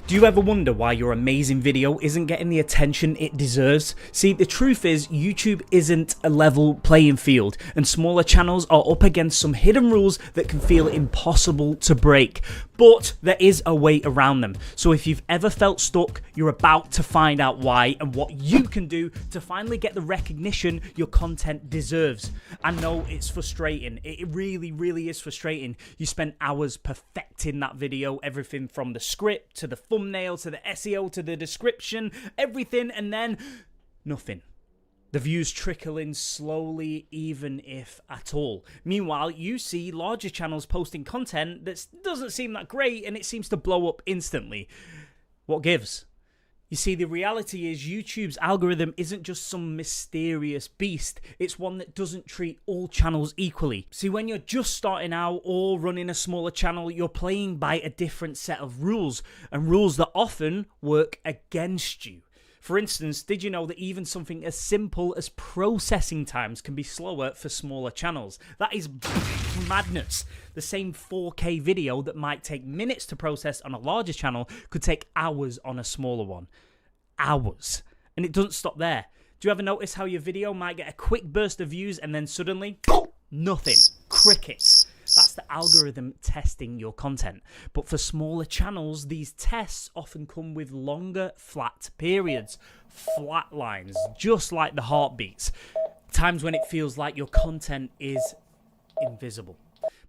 Do you ever wonder why your amazing video isn't getting the attention it deserves? See, the truth is YouTube isn't a level playing field, and smaller channels are up against some hidden rules that can feel impossible to break. But there is a way around them. So if you've ever felt stuck, you're about to find out why and what you can do to finally get the recognition your content deserves. I know it's frustrating. It really is frustrating. You spend hours perfecting that video, everything from the script to the thumbnail to the SEO to the description, everything, and then nothing. The views trickle in slowly, even if at all. Meanwhile, you see larger channels posting content that doesn't seem that great and it seems to blow up instantly. What gives? You see, the reality is YouTube's algorithm isn't just some mysterious beast. It's one that doesn't treat all channels equally. See, when you're just starting out or running a smaller channel, you're playing by a different set of rules, and rules that often work against you. For instance, did you know that even something as simple as processing times can be slower for smaller channels? That is madness. The same 4K video that might take minutes to process on a larger channel could take hours on a smaller one. Hours. And it doesn't stop there. Do you ever notice how your video might get a quick burst of views and then suddenly, nothing. Crickets. That's the algorithm testing your content. But for smaller channels, these tests often come with longer, flat periods. Flat lines, just like the heartbeats. Times when it feels like your content is invisible.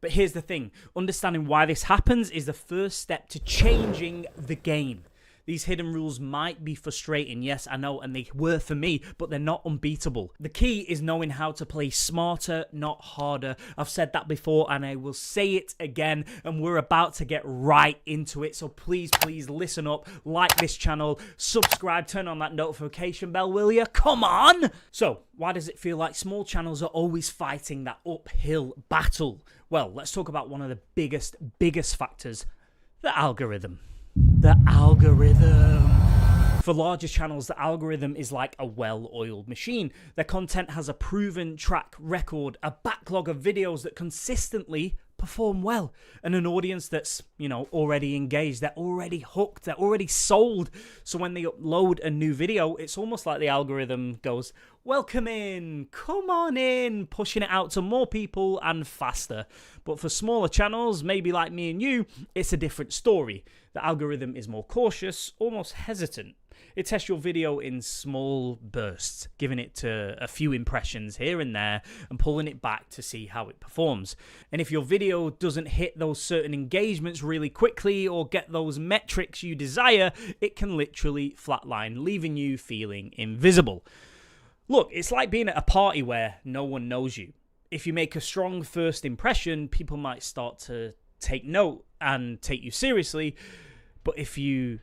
But here's the thing. Understanding why this happens is the first step to changing the game. These hidden rules might be frustrating, yes, I know, and they were for me, but they're not unbeatable. The key is knowing how to play smarter, not harder. I've said that before, and I will say it again, and we're about to get right into it, so please listen up, like this channel, subscribe, turn on that notification bell, will you? Come on! So, why does it feel like small channels are always fighting that uphill battle? Well, let's talk about one of the biggest factors, the algorithm. The algorithm. For larger channels, the algorithm is like a well-oiled machine. Their content has a proven track record, a backlog of videos that consistently perform well, and an audience that's, already engaged. They're already hooked. They're already sold. So when they upload a new video, it's almost like the algorithm goes, welcome in, come on in, pushing it out to more people and faster. But for smaller channels, maybe like me and you, it's a different story. The algorithm is more cautious, almost hesitant. It tests your video in small bursts, giving it to a few impressions here and there and pulling it back to see how it performs. And if your video doesn't hit those certain engagements really quickly or get those metrics you desire, it can literally flatline, leaving you feeling invisible. Look, it's like being at a party where no one knows you. If you make a strong first impression, people might start to take note and take you seriously. But if you...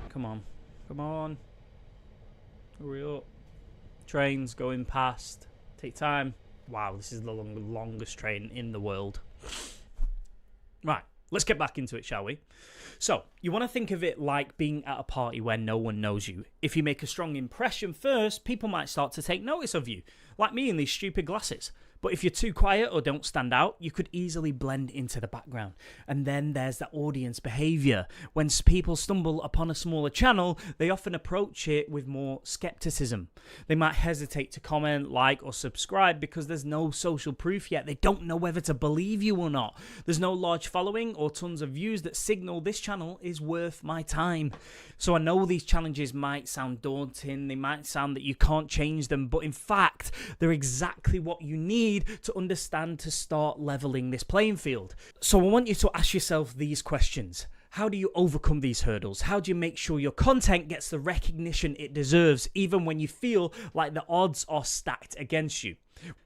Come on. Hurry up. Trains going past. Take time. Wow, this is the longest train in the world. Right, let's get back into it, shall we? So, you want to think of it like being at a party where no one knows you. If you make a strong impression first, people might start to take notice of you. Like me in these stupid glasses. But if you're too quiet or don't stand out, you could easily blend into the background. And then there's the audience behavior. When people stumble upon a smaller channel, they often approach it with more skepticism. They might hesitate to comment, like, or subscribe because there's no social proof yet. They don't know whether to believe you or not. There's no large following or tons of views that signal this channel is worth my time. So I know these challenges might sound daunting. They might sound that you can't change them. But in fact, they're exactly what you need to understand to start leveling this playing field. So I want you to ask yourself these questions. How do you overcome these hurdles? How do you make sure your content gets the recognition it deserves, even when you feel like the odds are stacked against you?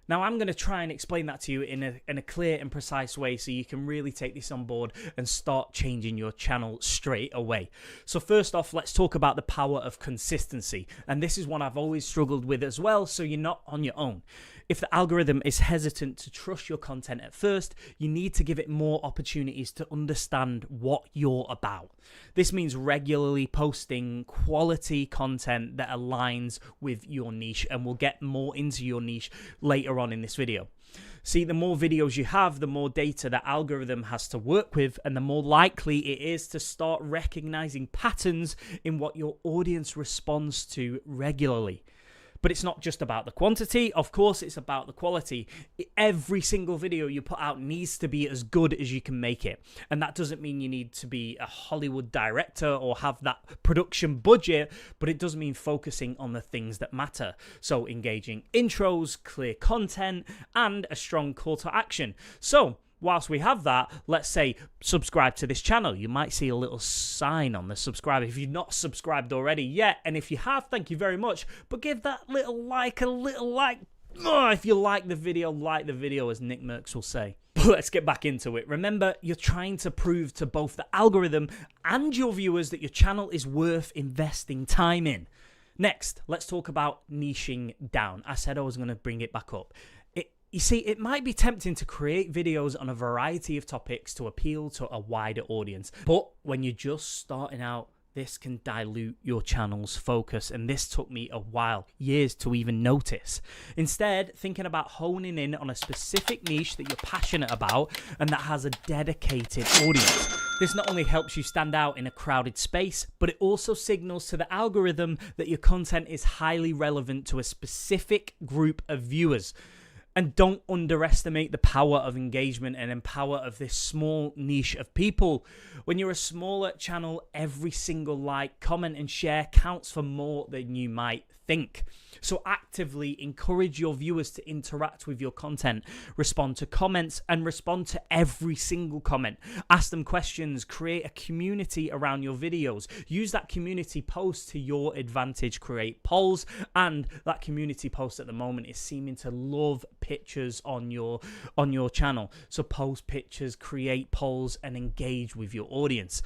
Now, I'm going to try and explain that to you in a clear and precise way so you can really take this on board and start changing your channel straight away. So first off, let's talk about the power of consistency. And this is one I've always struggled with as well, so you're not on your own. If the algorithm is hesitant to trust your content at first, you need to give it more opportunities to understand what you're about. This means regularly posting quality content that aligns with your niche, and we'll get more into your niche later on in this video. See, the more videos you have, the more data the algorithm has to work with, and the more likely it is to start recognizing patterns in what your audience responds to regularly. But it's not just about the quantity, of course, it's about the quality. Every single video you put out needs to be as good as you can make it. And that doesn't mean you need to be a Hollywood director or have that production budget, but it does mean focusing on the things that matter. So engaging intros, clear content, and a strong call to action. So whilst we have that, let's say subscribe to this channel. You might see a little sign on the subscribe if you're not subscribed already yet. And if you have, thank you very much. But give that little like a little like. Oh, if you like the video, as Nick Merckx will say. But let's get back into it. Remember, you're trying to prove to both the algorithm and your viewers that your channel is worth investing time in. Next, let's talk about niching down. I said I was going to bring it back up. You see, it might be tempting to create videos on a variety of topics to appeal to a wider audience. But when you're just starting out, this can dilute your channel's focus. And this took me a while, years to even notice. Instead, thinking about honing in on a specific niche that you're passionate about and that has a dedicated audience. This not only helps you stand out in a crowded space, but it also signals to the algorithm that your content is highly relevant to a specific group of viewers. And don't underestimate the power of engagement and power of this small niche of people. When you're a smaller channel, every single like, comment, and share counts for more than you might think. So actively encourage your viewers to interact with your content, respond to comments, and respond to every single comment. Ask them questions, create a community around your videos. Use that community post to your advantage, create polls, and that community post at the moment is seeming to love pictures on your channel. So post pictures, create polls, and engage with your audience.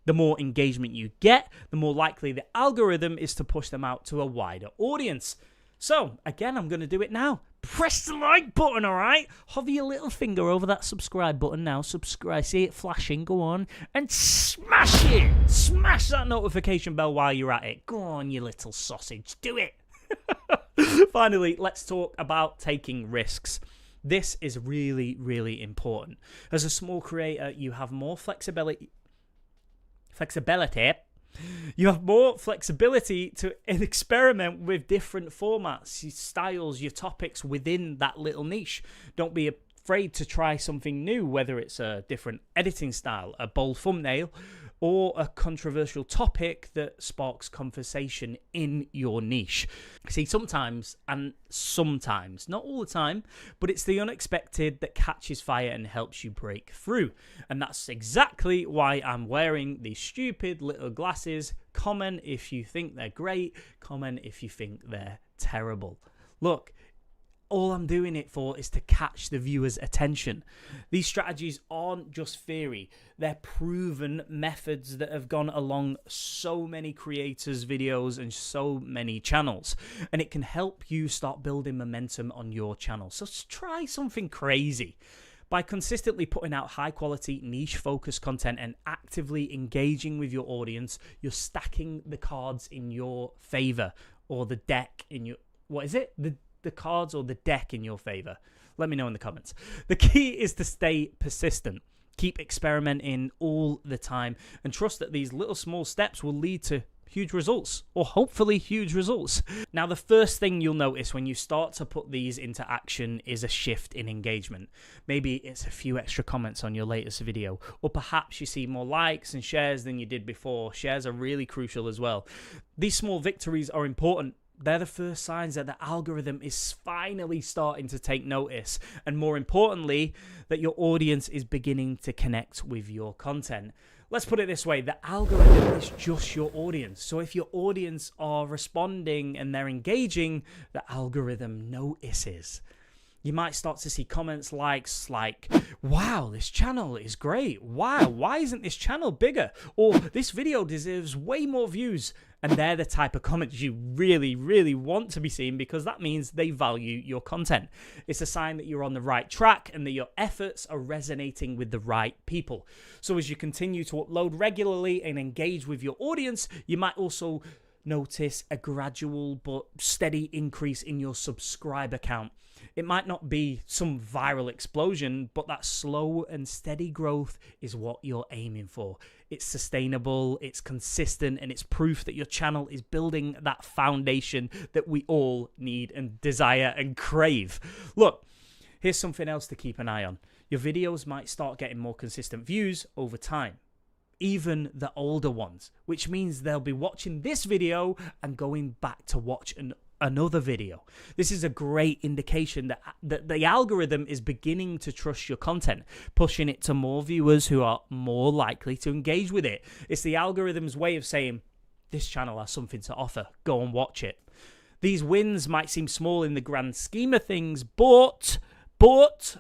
The more engagement you get, the more likely the algorithm is to push them out to a wider audience. So, again, I'm going to do it now. Press the like button, all right? Hover your little finger over that subscribe button now. Subscribe. See it flashing. Go on. And smash it. Smash that notification bell while you're at it. Go on, you little sausage. Do it. Finally, let's talk about taking risks. This is really, really important. As a small creator, you have more flexibility. You have more flexibility to experiment with different formats, your styles, your topics within that little niche. Don't be afraid to try something new, whether it's a different editing style, a bold thumbnail, or a controversial topic that sparks conversation in your niche. See, sometimes, not all the time, but it's the unexpected that catches fire and helps you break through. And that's exactly why I'm wearing these stupid little glasses. Comment if you think they're great. Comment if you think they're terrible. Look, all I'm doing it for is to catch the viewer's attention. These strategies aren't just theory. They're proven methods that have gone along so many creators' videos and so many channels. And it can help you start building momentum on your channel. So try something crazy. By consistently putting out high-quality, niche-focused content and actively engaging with your audience, you're stacking the cards in your favor, or the deck in your... What is it? The cards or the deck in your favor? Let me know in the comments. The key is to stay persistent. Keep experimenting all the time and trust that these little small steps will lead to huge results, or hopefully huge results. Now, the first thing you'll notice when you start to put these into action is a shift in engagement. Maybe it's a few extra comments on your latest video, or perhaps you see more likes and shares than you did before. Shares are really crucial as well. These small victories are important. They're the first signs that the algorithm is finally starting to take notice, and more importantly, that your audience is beginning to connect with your content. Let's put it this way, the algorithm is just your audience. So if your audience are responding and they're engaging, the algorithm notices. You might start to see comments like, wow, this channel is great. Wow, why isn't this channel bigger? Or this video deserves way more views. And they're the type of comments you really, really want to be seeing, because that means they value your content. It's a sign that you're on the right track and that your efforts are resonating with the right people. So as you continue to upload regularly and engage with your audience, you might also notice a gradual but steady increase in your subscriber count. It might not be some viral explosion, but that slow and steady growth is what you're aiming for. It's sustainable, it's consistent, and it's proof that your channel is building that foundation that we all need and desire and crave. Look, here's something else to keep an eye on. Your videos might start getting more consistent views over time, even the older ones, which means they'll be watching this video and going back to watch another video. This is a great indication that the algorithm is beginning to trust your content, pushing it to more viewers who are more likely to engage with it. It's the algorithm's way of saying, this channel has something to offer, go and watch it. These wins might seem small in the grand scheme of things, but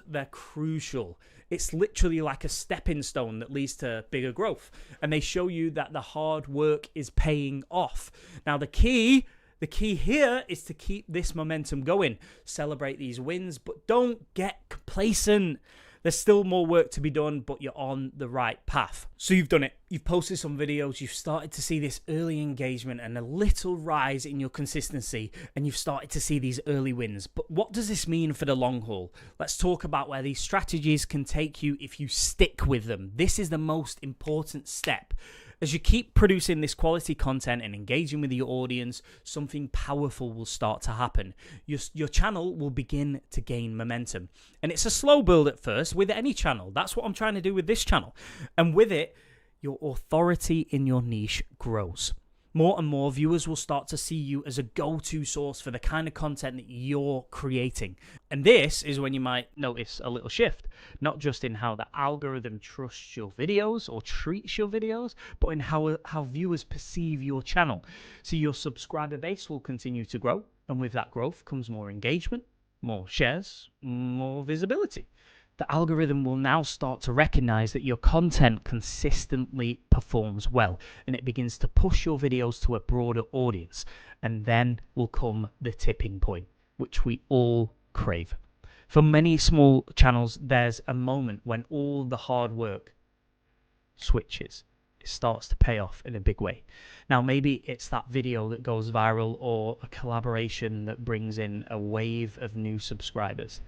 they're crucial. It's literally like a stepping stone that leads to bigger growth. And they show you that the hard work is paying off. Now, the key here is to keep this momentum going. Celebrate these wins, but don't get complacent. There's still more work to be done, but you're on the right path. So you've done it. You've posted some videos. You've started to see this early engagement and a little rise in your consistency, and you've started to see these early wins. But what does this mean for the long haul? Let's talk about where these strategies can take you if you stick with them. This is the most important step. As you keep producing this quality content and engaging with your audience, something powerful will start to happen. Your channel will begin to gain momentum. And it's a slow build at first with any channel. That's what I'm trying to do with this channel. And with it, your authority in your niche grows. More and more viewers will start to see you as a go-to source for the kind of content that you're creating. And this is when you might notice a little shift, not just in how the algorithm trusts your videos or treats your videos, but in how viewers perceive your channel. So your subscriber base will continue to grow, and with that growth comes more engagement, more shares, more visibility. The algorithm will now start to recognize that your content consistently performs well, and it begins to push your videos to a broader audience. And then will come the tipping point, which we all crave. For many small channels, there's a moment when all the hard work switches. It starts to pay off in a big way. Now, maybe it's that video that goes viral or a collaboration that brings in a wave of new subscribers.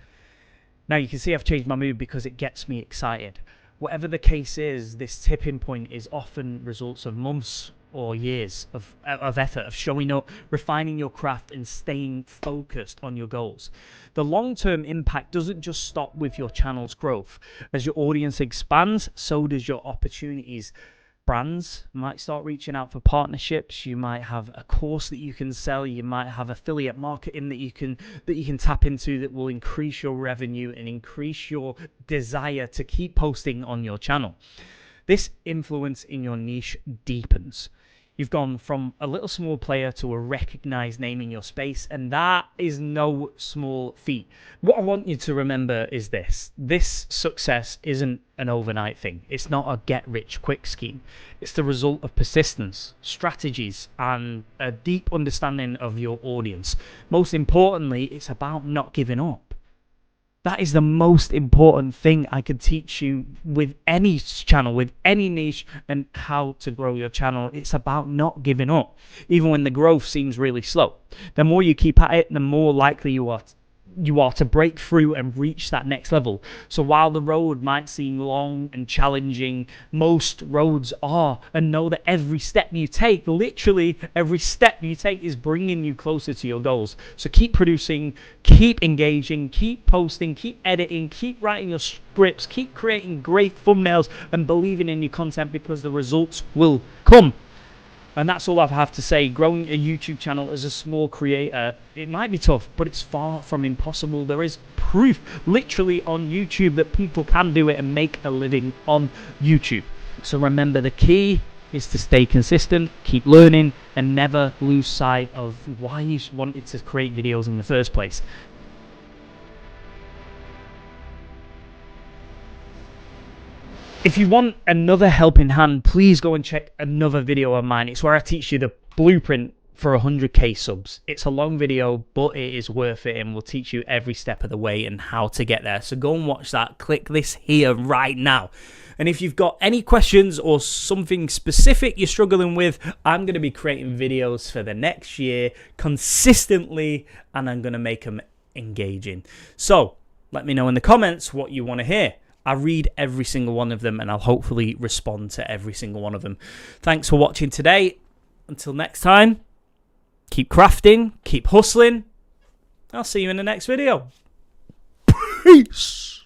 Now you can see I've changed my mood because it gets me excited. Whatever the case is, this tipping point is often results of months or years of effort, of showing up, refining your craft and staying focused on your goals. The long-term impact doesn't just stop with your channel's growth. As your audience expands, so does your opportunities. Brands might start reaching out for partnerships. You might have a course that you can sell. You might have affiliate marketing that you can tap into that will increase your revenue and increase your desire to keep posting on your channel. This influence in your niche deepens. You've gone from a little small player to a recognized name in your space, and that is no small feat. What I want you to remember is this success isn't an overnight thing. It's not a get-rich-quick scheme. It's the result of persistence, strategies, and a deep understanding of your audience. Most importantly, it's about not giving up. That is the most important thing I could teach you with any channel, with any niche, and how to grow your channel. It's about not giving up, even when the growth seems really slow. The more you keep at it, the more likely you are to break through and reach that next level. So while the road might seem long and challenging, most roads are, and know that every step you take, literally every step you take, is bringing you closer to your goals. So keep producing, keep engaging, keep posting, keep editing, keep writing your scripts, keep creating great thumbnails, and believing in your content, because the results will come. And that's all I have to say. Growing a YouTube channel as a small creator, it might be tough, but it's far from impossible. There is proof literally on YouTube that people can do it and make a living on YouTube. So remember, the key is to stay consistent, keep learning, and never lose sight of why you wanted to create videos in the first place. If you want another helping hand, please go and check another video of mine. It's where I teach you the blueprint for 100k subs. It's a long video, but it is worth it, and will teach you every step of the way and how to get there. So go and watch that. Click this here right now. And if you've got any questions or something specific you're struggling with, I'm going to be creating videos for the next year consistently, and I'm going to make them engaging. So let me know in the comments what you want to hear. I read every single one of them, and I'll hopefully respond to every single one of them. Thanks for watching today. Until next time, keep crafting, keep hustling. I'll see you in the next video. Peace.